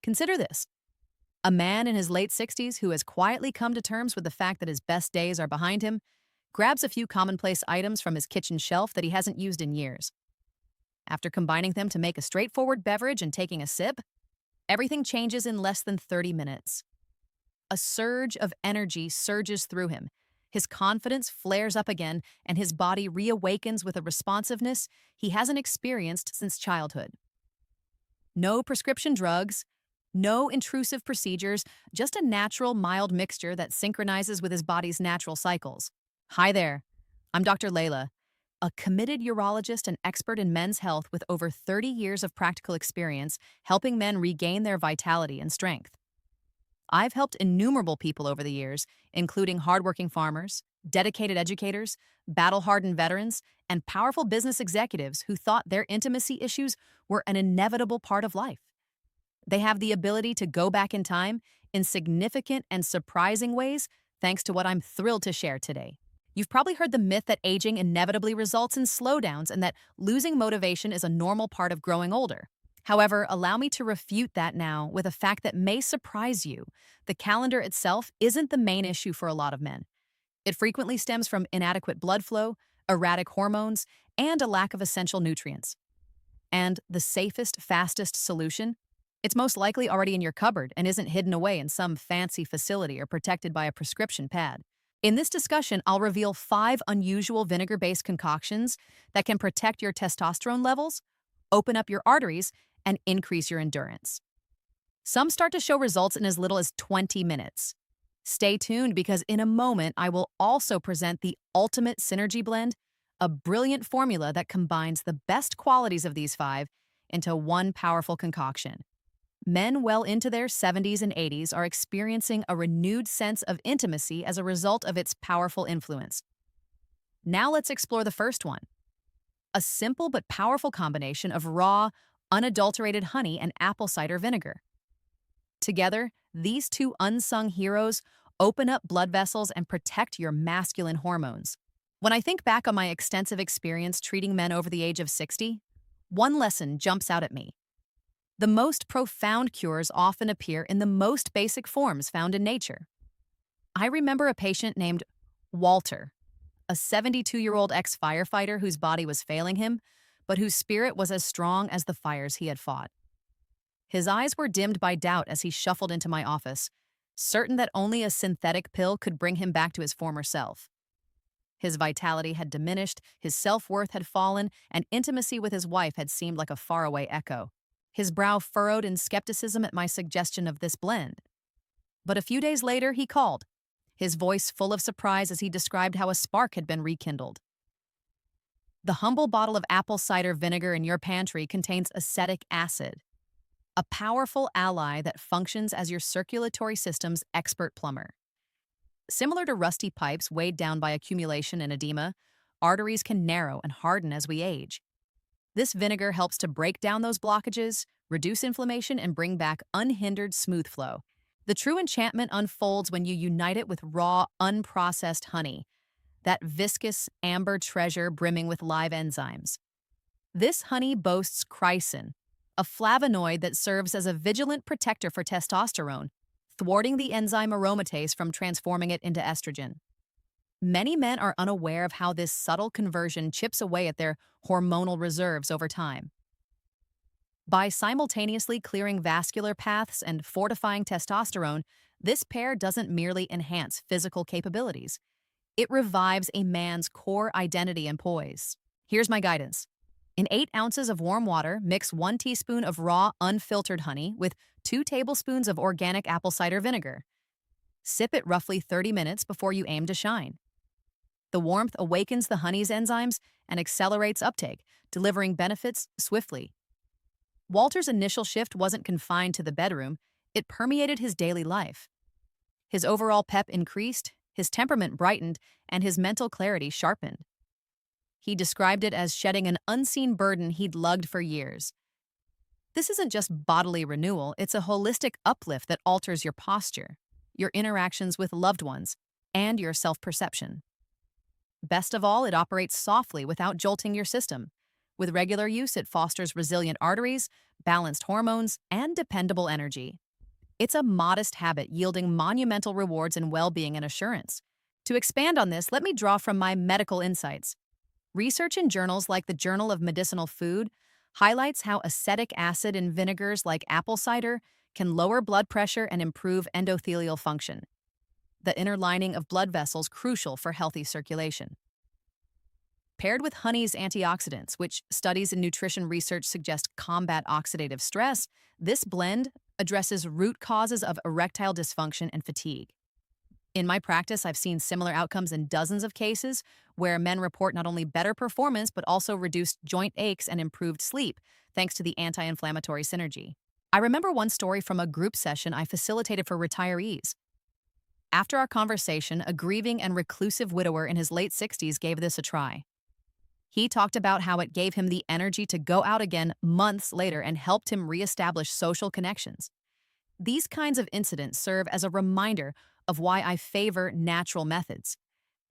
Consider this. A man in his late 60s who has quietly come to terms with the fact that his best days are behind him grabs a few commonplace items from his kitchen shelf that he hasn't used in years. After combining them to make a straightforward beverage and taking a sip, everything changes in less than 30 minutes. A surge of energy surges through him. His confidence flares up again, and his body reawakens with a responsiveness he hasn't experienced since childhood. No prescription drugs, no intrusive procedures, just a natural, mild mixture that synchronizes with his body's natural cycles. Hi there, I'm Dr. Layla, a committed urologist and expert in men's health with over 30 years of practical experience helping men regain their vitality and strength. I've helped innumerable people over the years, including hardworking farmers, dedicated educators, battle-hardened veterans, and powerful business executives who thought their intimacy issues were an inevitable part of life. They have the ability to go back in time in significant and surprising ways thanks to what I'm thrilled to share today. You've probably heard the myth that aging inevitably results in slowdowns and that losing motivation is a normal part of growing older. However, allow me to refute that now with a fact that may surprise you. The calendar itself isn't the main issue for a lot of men. It frequently stems from inadequate blood flow, erratic hormones, and a lack of essential nutrients. And the safest, fastest solution? It's most likely already in your cupboard and isn't hidden away in some fancy facility or protected by a prescription pad. In this discussion, I'll reveal 5 unusual vinegar-based concoctions that can protect your testosterone levels, open up your arteries, and increase your endurance. Some start to show results in as little as 20 minutes. Stay tuned because in a moment, I will also present the ultimate synergy blend, a brilliant formula that combines the best qualities of these 5 into one powerful concoction. Men well into their 70s and 80s are experiencing a renewed sense of intimacy as a result of its powerful influence. Now let's explore the first one. A simple but powerful combination of raw, unadulterated honey and apple cider vinegar. Together, these two unsung heroes open up blood vessels and protect your masculine hormones. When I think back on my extensive experience treating men over the age of 60, one lesson jumps out at me. The most profound cures often appear in the most basic forms found in nature. I remember a patient named Walter, a 72-year-old ex-firefighter whose body was failing him, but whose spirit was as strong as the fires he had fought. His eyes were dimmed by doubt as he shuffled into my office, certain that only a synthetic pill could bring him back to his former self. His vitality had diminished, his self-worth had fallen, and intimacy with his wife had seemed like a faraway echo. His brow furrowed in skepticism at my suggestion of this blend. But a few days later, he called, his voice full of surprise as he described how a spark had been rekindled. The humble bottle of apple cider vinegar in your pantry contains acetic acid, a powerful ally that functions as your circulatory system's expert plumber. Similar to rusty pipes weighed down by accumulation and edema, arteries can narrow and harden as we age. This vinegar helps to break down those blockages, reduce inflammation, and bring back unhindered smooth flow. The true enchantment unfolds when you unite it with raw, unprocessed honey, that viscous, amber treasure brimming with live enzymes. This honey boasts chrysin, a flavonoid that serves as a vigilant protector for testosterone, thwarting the enzyme aromatase from transforming it into estrogen. Many men are unaware of how this subtle conversion chips away at their hormonal reserves over time. By simultaneously clearing vascular paths and fortifying testosterone, this pair doesn't merely enhance physical capabilities. It revives a man's core identity and poise. Here's my guidance. In 8 ounces of warm water, mix 1 teaspoon of raw, unfiltered honey with 2 tablespoons of organic apple cider vinegar. Sip it roughly 30 minutes before you aim to shine. The warmth awakens the honey's enzymes and accelerates uptake, delivering benefits swiftly. Walter's initial shift wasn't confined to the bedroom, it permeated his daily life. His overall pep increased, his temperament brightened, and his mental clarity sharpened. He described it as shedding an unseen burden he'd lugged for years. This isn't just bodily renewal, it's a holistic uplift that alters your posture, your interactions with loved ones, and your self-perception. Best of all, it operates softly without jolting your system, With regular use, it fosters resilient arteries, balanced hormones, and dependable energy. It's a modest habit yielding monumental rewards in well-being and assurance. To expand on this, let me draw from my medical insights. Research in journals like the Journal of Medicinal Food highlights how acetic acid in vinegars like apple cider can lower blood pressure and improve endothelial function, the inner lining of blood vessels crucial for healthy circulation. Paired with honey's antioxidants, which studies in nutrition research suggest combat oxidative stress, this blend addresses root causes of erectile dysfunction and fatigue. In my practice, I've seen similar outcomes in dozens of cases where men report not only better performance but also reduced joint aches and improved sleep, thanks to the anti-inflammatory synergy. I remember one story from a group session I facilitated for retirees. After our conversation, a grieving and reclusive widower in his late 60s gave this a try. He talked about how it gave him the energy to go out again months later and helped him reestablish social connections. These kinds of incidents serve as a reminder of why I favor natural methods.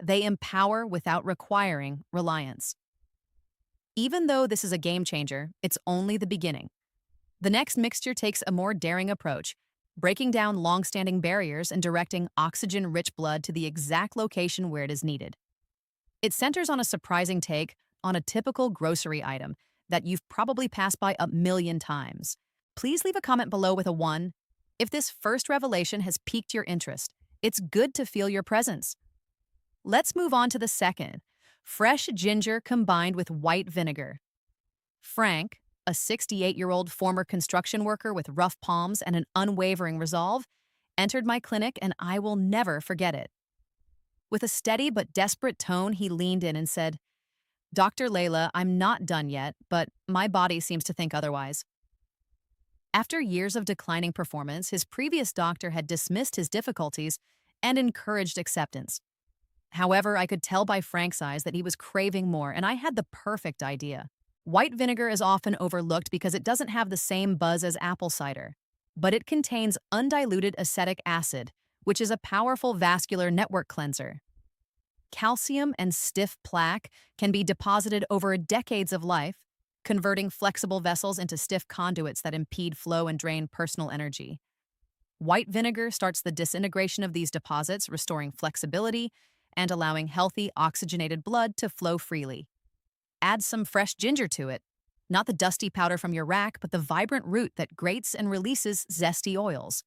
They empower without requiring reliance. Even though this is a game changer, it's only the beginning. The next mixture takes a more daring approach, breaking down long-standing barriers and directing oxygen-rich blood to the exact location where it is needed. It centers on a surprising take on a typical grocery item that you've probably passed by a million times. Please leave a comment below with a 1. If this first revelation has piqued your interest, it's good to feel your presence. Let's move on to the second. Fresh ginger combined with white vinegar. Frank, a 68-year-old former construction worker with rough palms and an unwavering resolve, entered my clinic, and I will never forget it. With a steady but desperate tone, he leaned in and said, "Dr. Layla, I'm not done yet, but my body seems to think otherwise." After years of declining performance, his previous doctor had dismissed his difficulties and encouraged acceptance. However, I could tell by Frank's eyes that he was craving more, and I had the perfect idea. White vinegar is often overlooked because it doesn't have the same buzz as apple cider, but it contains undiluted acetic acid, which is a powerful vascular network cleanser. Calcium and stiff plaque can be deposited over decades of life, converting flexible vessels into stiff conduits that impede flow and drain personal energy. White vinegar starts the disintegration of these deposits, restoring flexibility and allowing healthy, oxygenated blood to flow freely. Add some fresh ginger to it, not the dusty powder from your rack, but the vibrant root that grates and releases zesty oils.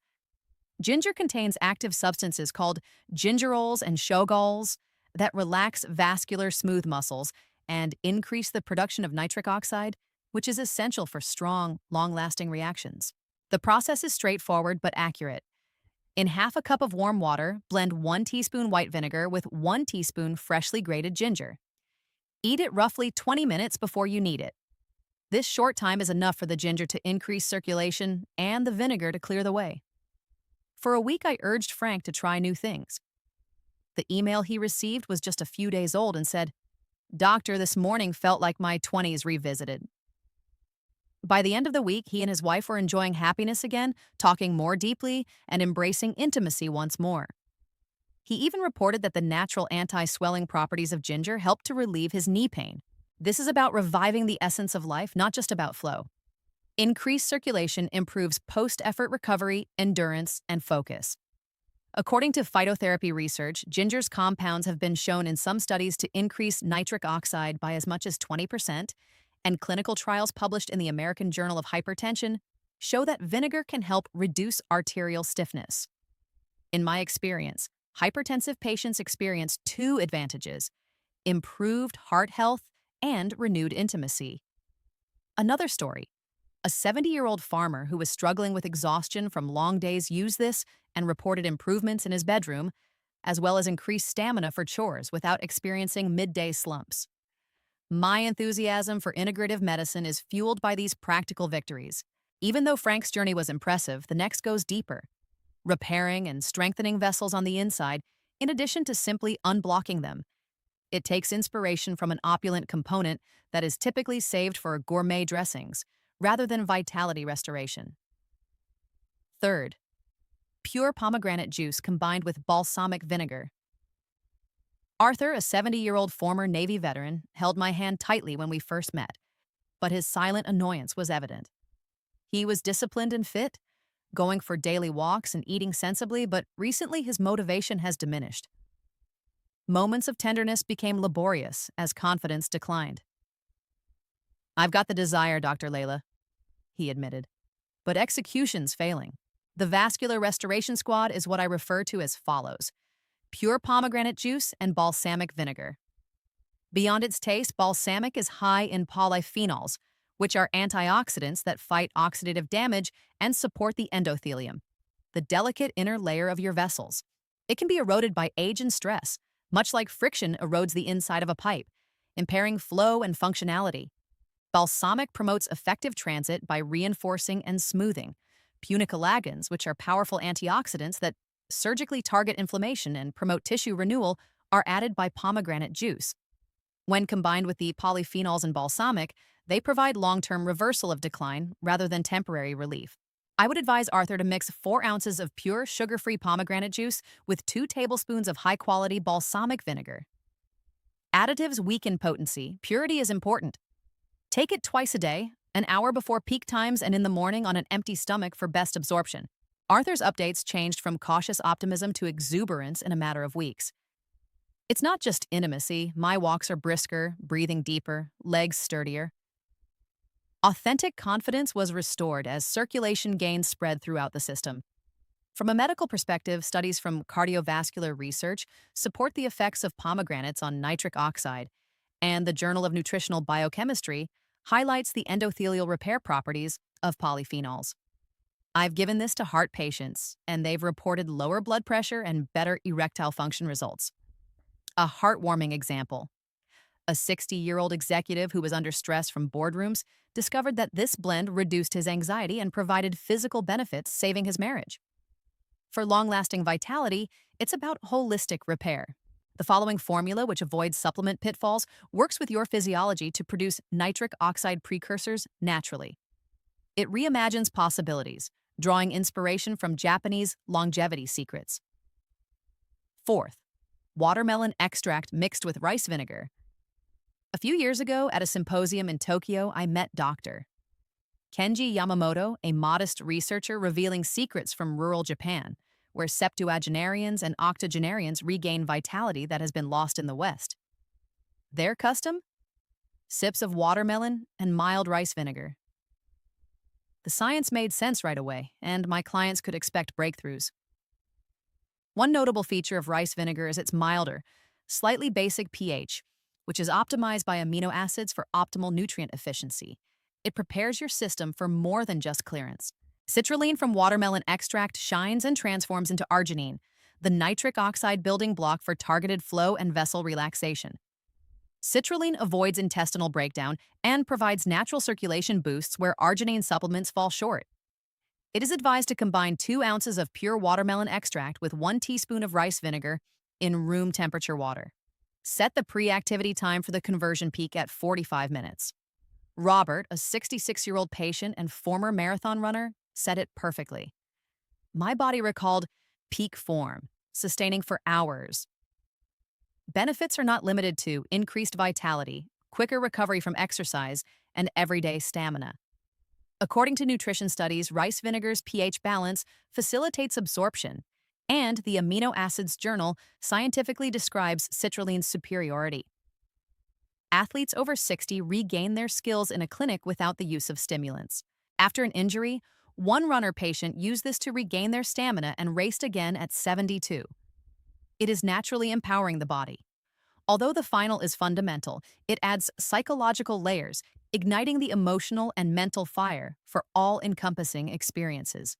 Ginger contains active substances called gingerols and shogols that relax vascular smooth muscles and increase the production of nitric oxide, which is essential for strong, long-lasting reactions. The process is straightforward but accurate. In half a cup of warm water, blend 1 teaspoon white vinegar with 1 teaspoon freshly grated ginger. Eat it roughly 20 minutes before you need it. This short time is enough for the ginger to increase circulation and the vinegar to clear the way. For a week, I urged Frank to try new things. The email he received was just a few days old and said, "Doctor, this morning felt like my 20s revisited." By the end of the week, he and his wife were enjoying happiness again, talking more deeply, and embracing intimacy once more. He even reported that the natural anti-swelling properties of ginger helped to relieve his knee pain. This is about reviving the essence of life, not just about flow. Increased circulation improves post-effort recovery, endurance, and focus. According to phytotherapy research, ginger's compounds have been shown in some studies to increase nitric oxide by as much as 20%, and clinical trials published in the American Journal of Hypertension show that vinegar can help reduce arterial stiffness. In my experience, hypertensive patients experience 2 advantages: improved heart health and renewed intimacy. Another story. A 70-year-old farmer who was struggling with exhaustion from long days used this and reported improvements in his bedroom, as well as increased stamina for chores without experiencing midday slumps. My enthusiasm for integrative medicine is fueled by these practical victories. Even though Frank's journey was impressive, the next goes deeper, repairing and strengthening vessels on the inside, in addition to simply unblocking them. It takes inspiration from an opulent component that is typically saved for gourmet dressings, rather than vitality restoration. Third, pure pomegranate juice combined with balsamic vinegar. Arthur, a 70-year-old former Navy veteran, held my hand tightly when we first met. but his silent annoyance was evident. He was disciplined and fit, going for daily walks and eating sensibly, but recently his motivation has diminished. Moments of tenderness became laborious as confidence declined. "I've got the desire, Dr. Layla," he admitted, "but execution's failing. The vascular restoration squad is what I refer to as follows: pure pomegranate juice and balsamic vinegar. Beyond its taste, balsamic is high in polyphenols, which are antioxidants that fight oxidative damage and support the endothelium, the delicate inner layer of your vessels. It can be eroded by age and stress, much like friction erodes the inside of a pipe, impairing flow and functionality. Balsamic promotes effective transit by reinforcing and smoothing. Punicalagins, which are powerful antioxidants that surgically target inflammation and promote tissue renewal, are added by pomegranate juice. When combined with the polyphenols in balsamic, they provide long-term reversal of decline rather than temporary relief. I would advise Arthur to mix 4 ounces of pure sugar-free pomegranate juice with 2 tablespoons of high-quality balsamic vinegar. Additives weaken potency. Purity is important. Take it twice a day, an hour before peak times and in the morning on an empty stomach for best absorption. Arthur's updates changed from cautious optimism to exuberance in a matter of weeks. It's not just intimacy. My walks are brisker, breathing deeper, legs sturdier. Authentic confidence was restored as circulation gains spread throughout the system. From a medical perspective, studies from cardiovascular research support the effects of pomegranates on nitric oxide, and the Journal of Nutritional Biochemistry highlights the endothelial repair properties of polyphenols. I've given this to heart patients, and they've reported lower blood pressure and better erectile function results. A heartwarming example: a 60-year-old executive who was under stress from boardrooms discovered that this blend reduced his anxiety and provided physical benefits, saving his marriage. For long-lasting vitality, it's about holistic repair. The following formula, which avoids supplement pitfalls, works with your physiology to produce nitric oxide precursors naturally. It reimagines possibilities, drawing inspiration from Japanese longevity secrets. Fourth, watermelon extract mixed with rice vinegar. A few years ago, at a symposium in Tokyo, I met Dr. Kenji Yamamoto, a modest researcher revealing secrets from rural Japan, where septuagenarians and octogenarians regain vitality that has been lost in the West. Their custom? Sips of watermelon and mild rice vinegar. The science made sense right away, and my clients could expect breakthroughs. One notable feature of rice vinegar is its milder, slightly basic pH, which is optimized by amino acids for optimal nutrient efficiency. It prepares your system for more than just clearance. Citrulline from watermelon extract shines and transforms into arginine, the nitric oxide building block for targeted flow and vessel relaxation. Citrulline avoids intestinal breakdown and provides natural circulation boosts where arginine supplements fall short. It is advised to combine 2 ounces of pure watermelon extract with 1 teaspoon of rice vinegar in room temperature water. Set the pre-activity time for the conversion peak at 45 minutes. Robert, a 66-year-old patient and former marathon runner, said it perfectly. My body recalled peak form, sustaining for hours. Benefits are not limited to increased vitality, quicker recovery from exercise, and everyday stamina. According to nutrition studies, rice vinegar's pH balance facilitates absorption, and the Amino Acids Journal scientifically describes citrulline's superiority. Athletes over 60 regain their skills in a clinic without the use of stimulants. After an injury, one runner patient used this to regain their stamina and raced again at 72. It is naturally empowering the body. Although the final is fundamental, it adds psychological layers, igniting the emotional and mental fire for all-encompassing experiences.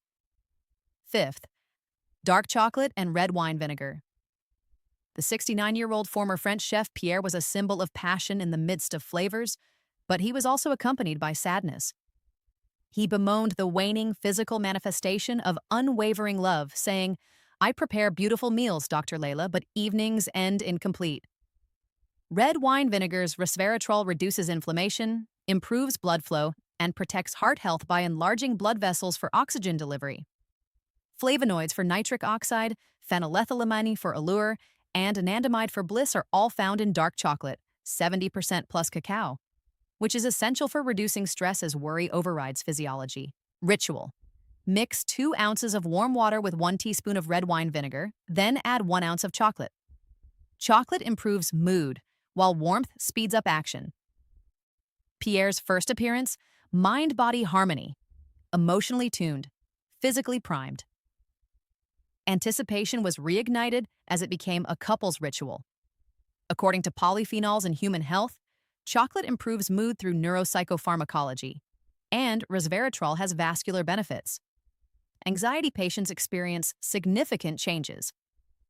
Fifth, dark chocolate and red wine vinegar. The 69-year-old former French chef Pierre was a symbol of passion in the midst of flavors, but he was also accompanied by sadness. He bemoaned the waning physical manifestation of unwavering love, saying, "I prepare beautiful meals, Dr. Layla, but evenings end incomplete." Red wine vinegar's resveratrol reduces inflammation, improves blood flow, and protects heart health by enlarging blood vessels for oxygen delivery. Flavonoids for nitric oxide, phenylethylamine for allure, and anandamide for bliss are all found in dark chocolate, 70% plus cacao. which is essential for reducing stress as worry overrides physiology. Ritual. Mix 2 ounces of warm water with 1 teaspoon of red wine vinegar, then add 1 ounce of chocolate. Chocolate improves mood, while warmth speeds up action. Pierre's first appearance, mind-body harmony, emotionally tuned, physically primed. Anticipation was reignited as it became a couple's ritual. According to polyphenols in human health, chocolate improves mood through neuropsychopharmacology, and resveratrol has vascular benefits. Anxiety patients experience significant changes.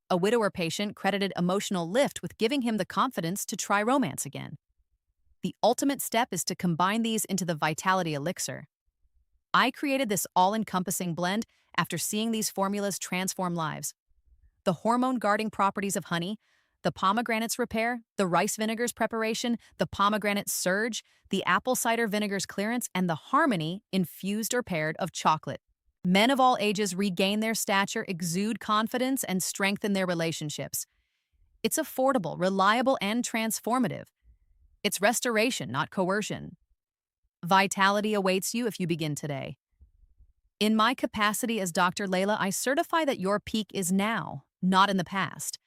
A widower patient credited emotional lift with giving him the confidence to try romance again. The ultimate step is to combine these into the Vitality Elixir. I created this all-encompassing blend after seeing these formulas transform lives. The hormone-guarding properties of honey, the pomegranate's repair, the rice vinegar's preparation, the pomegranate surge, the apple cider vinegar's clearance, and the harmony, infused or paired, of chocolate. Men of all ages regain their stature, exude confidence, and strengthen their relationships. It's affordable, reliable, and transformative. It's restoration, not coercion. Vitality awaits you if you begin today. In my capacity as Dr. Layla, I certify that your peak is now, not in the past.